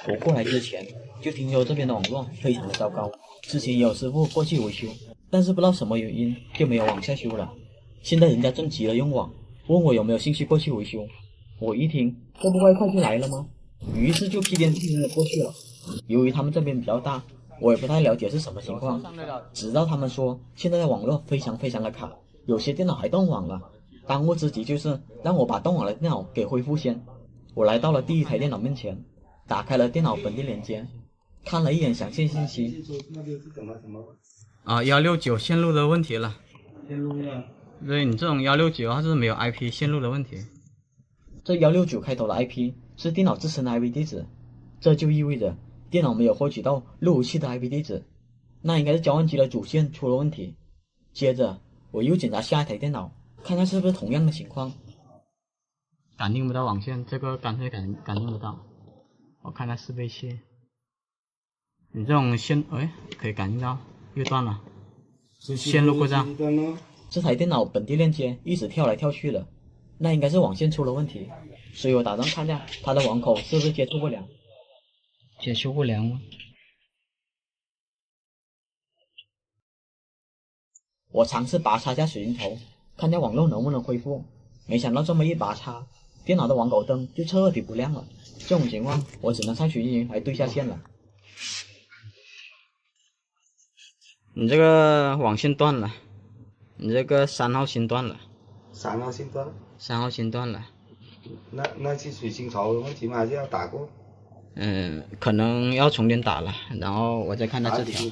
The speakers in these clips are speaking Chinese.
我过来之前就听说这边的网络非常的糟糕，之前也有师傅过去维修，但是不知道什么原因就没有往下修了。现在人家正急着用网，问我有没有兴趣过去维修。我一听，这不快就来了吗？于是就屁颠屁颠的过去了。由于他们这边比较大，我也不太了解是什么情况，只知道他们说现在的网络非常的卡，有些电脑还断网了。当务之急就是让我把断网的电脑给恢复先。我来到了第一台电脑面前，打开了电脑本地连接，看了一眼详细信息。169线路的问题了。线路了。对，你这种169它是没有 IP 线路的问题。这169开头的 IP 是电脑自身的 IP 地址，这就意味着电脑没有获取到路由器的 IP 地址，那应该是交换机的主线出了问题。接着我又检查下一台电脑，看看是不是同样的情况。感应不到网线，这个干脆感应得到。我看看适配器，你这种线可以感应到，又断了，线路故障。这台电脑本地链接一直跳来跳去的，那应该是网线出了问题，所以我打算看下它的网口是不是接触不良。接触不良吗？我尝试拔插下水晶头，看下网络能不能恢复。没想到这么一拔插，电脑的网口灯就彻底不亮了。这种情况，我只能上水晶仪来对下线了。你这个网线断了，你这个3号芯断了。3号芯断。3号芯断了。那去水晶头，起码是要打过。可能要重新打了，然后我再看它这条。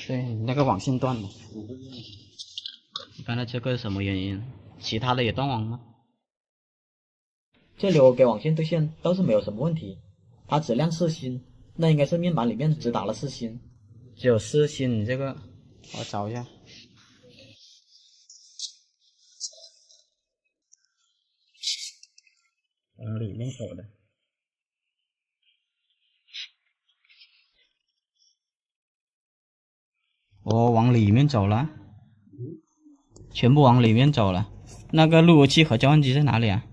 对，那个网线断了。你看它这个是什么原因？其他的也断网吗？这里我给网线对线倒是没有什么问题，它只亮4星，那应该是面板里面只打了4星。只有4星，你这个我找一下。往里面走的。我往里面走了，全部往里面走了。那个路由器和交换机在哪里啊？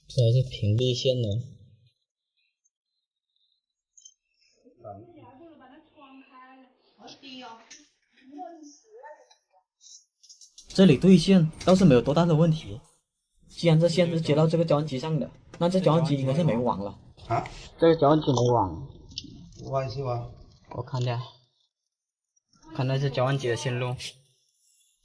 这还是屏蔽线呢。这里对线倒是没有多大的问题，既然这线是接到这个交换机上的，那这交换机应该是没网了。啊？这个交换机没网。网是吗？我看下，看那是交换机的线路。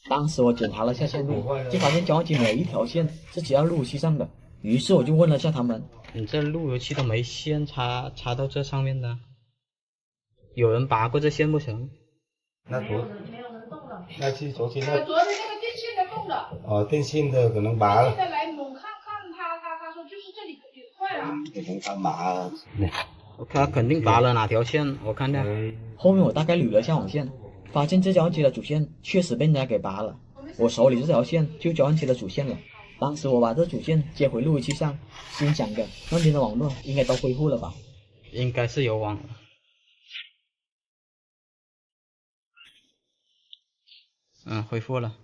当时我检查了下线路，就发现交换机没有一条线是接到路由器上的，于是我就问了下他们：你这路由器都没线插到这上面的，有人拔过这线不成？那昨天那个电线的动了。哦，电线的可能拔了。电线的来猛看他说就是这里坏了。可能他拔了。他肯定拔了哪条线，我看看。后面我大概捋了下网线，发现这交换机的主线确实被人家给拔了，我手里这条线就交换机的主线了。当时我把这主线接回路由器上，心想着那边的网络应该都恢复了吧？应该是有网了。恢复了。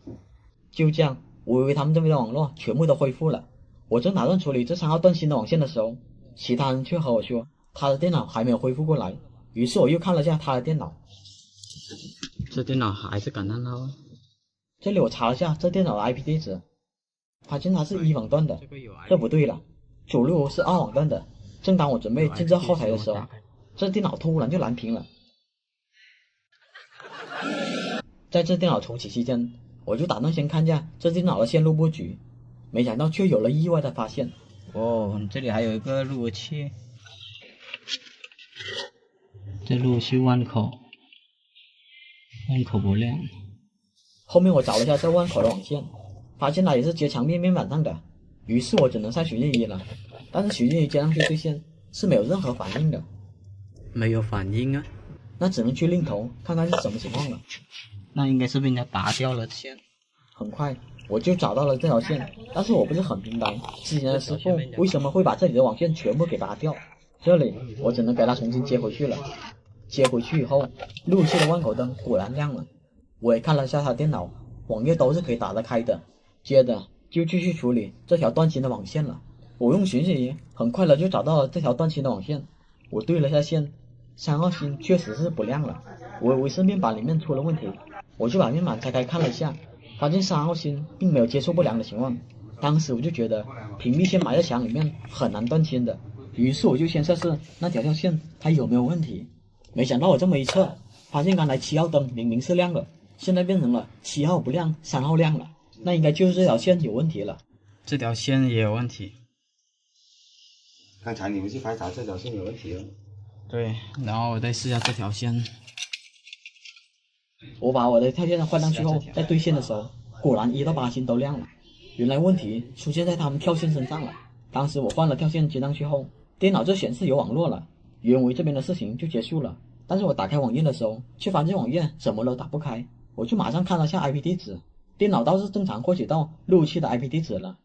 就这样，我以为他们这边的网络全部都恢复了。我正打算处理这3号断芯的网线的时候，其他人却和我说他的电脑还没有恢复过来。于是我又看了下他的电脑，这电脑还是感叹号啊。这里我查了下这电脑的 IP 地址，发现它是1网段的，这不对了，主路是2网段的。正当我准备进这后台的时候，这电脑突然就蓝屏了。在这电脑重启期间，我就打算先看下这电脑的线路布局，没想到却有了意外的发现。哦，这里还有一个路由器，这路由器弯口不亮。后面我找了下这弯口的网线，发现它也是接墙面板上的，于是我只能上水晶仪了。但是水晶仪接上去对线是没有任何反应的。没有反应啊？那只能去另投看看是什么情况了。那应该是被人家拔掉了线。很快我就找到了这条线，但是我不是很明白之前的师傅为什么会把这里的网线全部给拔掉。这里我只能给他重新接回去了。接回去以后，路由器的万口灯果然亮了。我也看了下他电脑，网页都是可以打得开的。接着就继续处理这条断线的网线了。我用寻写仪很快的就找到了这条断线的网线，我对了下线，3号芯确实是不亮了。我以为是面板里面出了问题，我就把面板拆开看了一下，发现3号芯并没有接触不良的情况。当时我就觉得屏蔽线埋在墙里面很难断线的，于是我就先测试那条线它有没有问题。没想到我这么一测，发现刚才7号灯明明是亮的，现在变成了7号不亮，3号亮了，那应该就是这条线有问题了。这条线也有问题。刚才你们去排查这条线有问题了。对，然后我再试一下这条线。我把我的跳线换上去后，在对线的时候，果然1到8芯都亮了。原来问题出现在他们跳线身上了。当时我换了跳线接上去后，电脑就显示有网络了，原以为这边的事情就结束了。但是我打开网页的时候，却发现网页怎么都打不开。我就马上看了下 IP 地址，电脑倒是正常获取到路由器的 IP 地址了。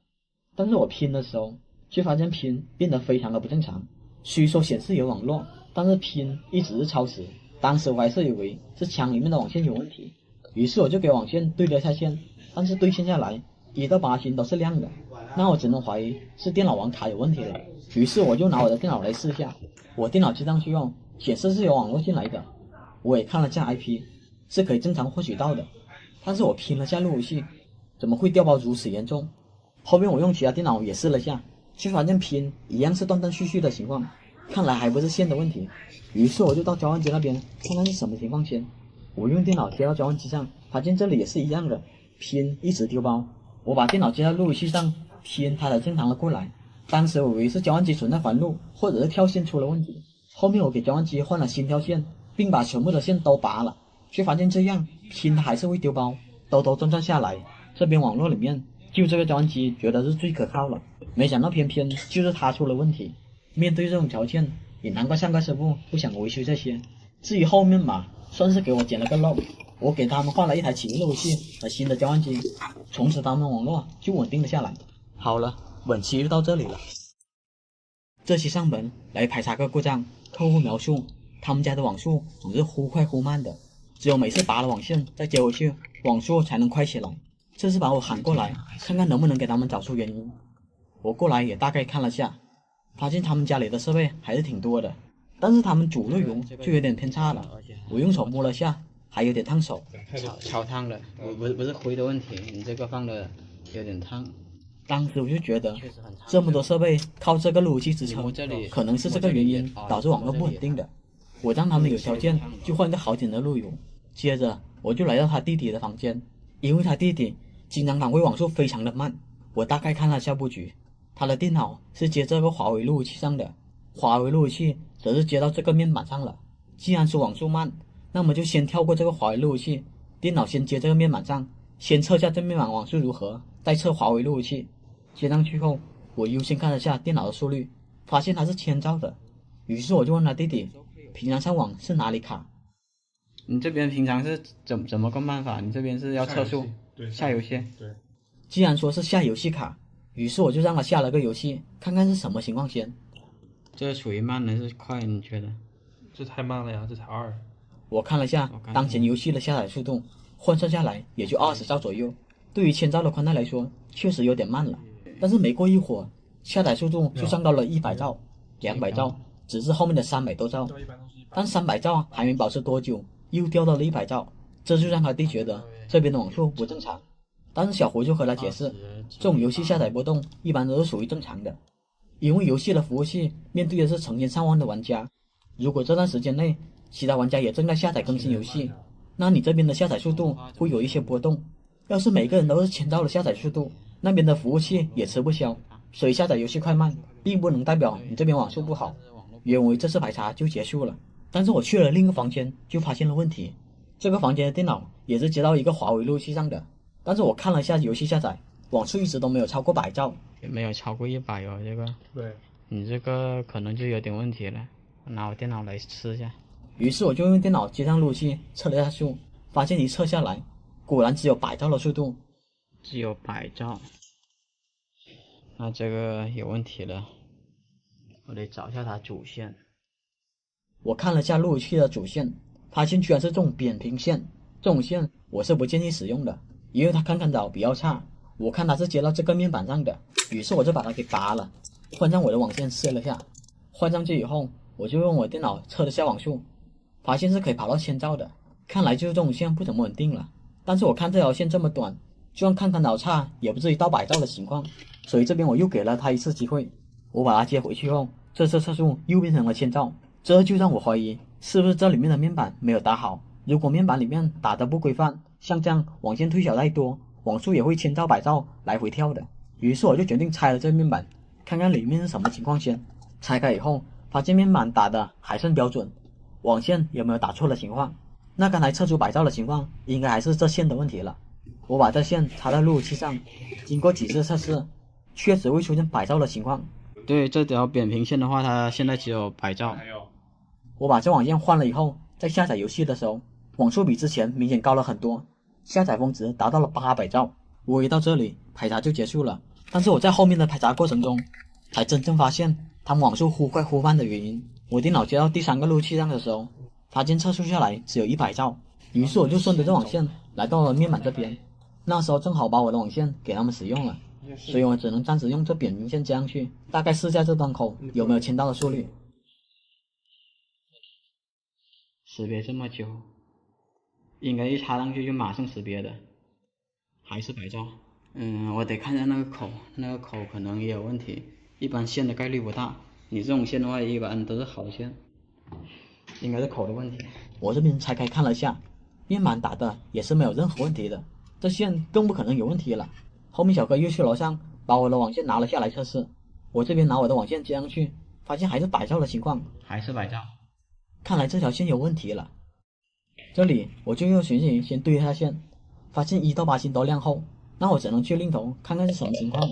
但是我拼的时候，却发现拼变得非常的不正常。虽说显示有网络，但是拼一直是超时。当时我还是以为是墙里面的网线有问题，于是我就给网线对了下线，但是对线下来1到8芯都是亮的，那我只能怀疑是电脑网卡有问题了。于是我就拿我的电脑来试一下，我电脑接上去后显示是有网络进来的，我也看了下 IP 是可以正常获取到的，但是我拼了下路由器，怎么会掉包如此严重？后面我用其他电脑也试了下，却发现拼一样是断断续续的情况，看来还不是线的问题。于是我就到交换机那边看看是什么情况先。我用电脑接到交换机上，发现这里也是一样的，拼一直丢包。我把电脑接到路由器上，拼它才正常了过来。当时我以为是交换机存在环路，或者是跳线出了问题。后面我给交换机换了新跳线，并把全部的线都拔了，却发现这样拼它还是会丢包，兜兜转转下来。这边网络里面就这个交换机觉得是最可靠了，没想到偏偏就是它出了问题。面对这种条件，也难怪上个师傅不想维修这些。至于后面嘛，算是给我捡了个漏，我给他们换了一台启路由器和新的交换机，从此他们网络就稳定了下来。好了，本期就到这里了。这期上门来排查个故障，客户描述他们家的网速总是忽快忽慢的，只有每次拔了网线再接回去，网速才能快起来。这次把我喊过来，看看能不能给他们找出原因。我过来也大概看了下，发现他们家里的设备还是挺多的，但是他们主内容就有点偏差了。我用手摸了下，还有点烫手，超烫的，不是灰的问题，你这个放的有点烫。当时我就觉得这么多设备靠这个路由器支撑，可能是这个原因导致网络不稳定的。我让他们有条件就换个好点的路由。接着我就来到他弟弟的房间，因为他弟弟经常反馈网速非常的慢。我大概看了下布局，他的电脑是接这个华为路由器上的，华为路由器则是接到这个面板上了。既然说网速慢，那么就先跳过这个华为路由器，电脑先接这个面板上，先测下这面板网速如何，再测华为路由器。接上去后，我优先看了下电脑的速率，发现它是1000兆的。于是我就问他弟弟，平常上网是哪里卡？你这边平常是怎么个办法？你这边是要测速，下游戏。对。既然说是下游戏卡，于是我就让他下了个游戏，看看是什么情况先。这属于慢还是快？你觉得？这太慢了呀，这才2。我看了下当前游戏的下载速度，换算下来也就20兆左右。对于1000兆的宽带来说，确实有点慢了。但是没过一会儿，下载速度就上到了100兆、200兆，只是后面的300多兆。但300兆还没保持多久，又掉到了100兆，这就让他弟觉得这边的网速不正常。但是小胡就和他解释，这种游戏下载波动一般都是属于正常的，因为游戏的服务器面对的是成千上万的玩家，如果这段时间内其他玩家也正在下载更新游戏，那你这边的下载速度会有一些波动。要是每个人都是1000兆的下载速度，那边的服务器也吃不消，所以下载游戏快慢并不能代表你这边网速不好。原为这次排查就结束了，但是我去了另一个房间就发现了问题。这个房间的电脑也是接到一个华为路由器上的，但是我看了一下游戏下载，网速一直都没有超过100兆，也没有超过100哦，这个。对。你这个可能就有点问题了，拿我电脑来试一下。于是我就用电脑接上路由器测了一下速，发现一测下来，果然只有100兆的速度，只有100兆，那这个有问题了，我得找一下它主线。我看了下路由器的主线，发现居然是这种扁平线，这种线我是不建议使用的，因为它看看导比较差。我看它是接到这个面板上的，于是我就把它给拔了，换上我的网线试了下。换上去以后，我就用我电脑测了下网速，发现是可以跑到1000兆的。看来就是这种线不怎么稳定了。但是我看这条线这么短，就算看看导差，也不至于到100兆的情况。所以这边我又给了他一次机会。我把它接回去后，这次测速又变成了1000兆，这就让我怀疑是不是这里面的面板没有打好。如果面板里面打得不规范，像这样网线推小太多，网速也会1000兆100兆来回跳的。于是我就决定拆了这面板，看看里面是什么情况先。拆开以后，发现面板打的还算标准，网线有没有打错的情况。那刚才测出100兆的情况，应该还是这线的问题了。我把这线插到路由器上，经过几次测试，确实会出现100兆的情况。对，这条扁平线的话，它现在只有100兆。我把这网线换了以后，在下载游戏的时候，网速比之前明显高了很多，下载峰值达到了800兆。我一到这里，排查就结束了。但是我在后面的排查过程中，才真正发现它们网速忽快忽慢的原因。我电脑接到第3个路由器上的时候，发现测速下来只有100兆，于是我就顺着这网线来到了面板这边。那时候正好把我的网线给他们使用了，所以我只能暂时用这扁平线接上去，大概试下这端口有没有签到的速率。识别这么久，应该一插上去就马上识别的，还是100兆。我得看一下那个口，那个口可能也有问题。一般线的概率不大，你这种线的话一般都是好线，应该是口的问题。我这边拆开看了下，面板打的也是没有任何问题的，这线更不可能有问题了。后面小哥又去楼上把我的网线拿了下来测试，我这边拿我的网线接上去，发现还是100兆的情况，还是100兆。看来这条线有问题了。这里我就用寻形先对一下线，发现1到8星都亮后，那我只能去另头看看是什么情况。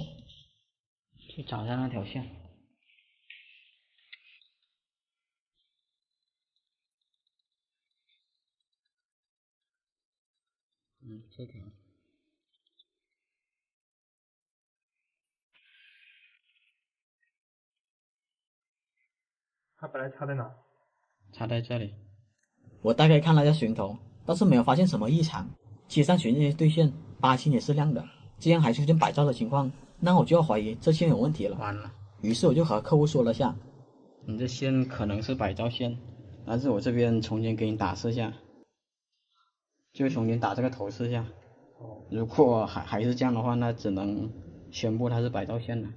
去找一下那条线。这条。它本来插在哪？插在这里。我大概看了下寻头，但是没有发现什么异常。接上寻形对线，8星也是亮的，这样还出现100兆的情况，那我就要怀疑这线有问题了。完了。于是我就和客户说了下，你这线可能是100兆线，但是我这边重新给你打试下，就重新打这个头试下。如果还是这样的话，那只能宣布它是100兆线了。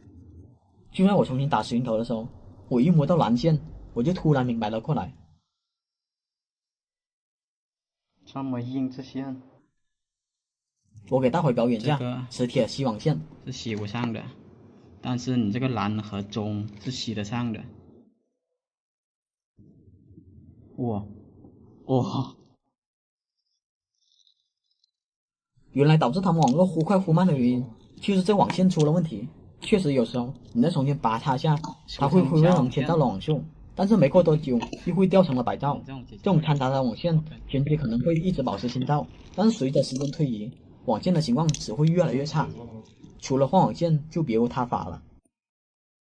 就在我重新打寻头的时候，我一摸到蓝线，我就突然明白了过来。这么硬这线，我给大伙表演一下，这个磁铁吸网线是吸不上的，但是你这个蓝和中是吸得上的。哇，原来导致他们网络忽快忽慢的原因，就是这网线出了问题。确实有时候你再重新拔它下，它会恢复成1000兆的网速，但是没过多久又会掉成了100兆。这种掺杂的网线前期可能会一直保持1000兆，但是随着时间推移，网线的情况只会越来越差。除了换网线就别无他法了。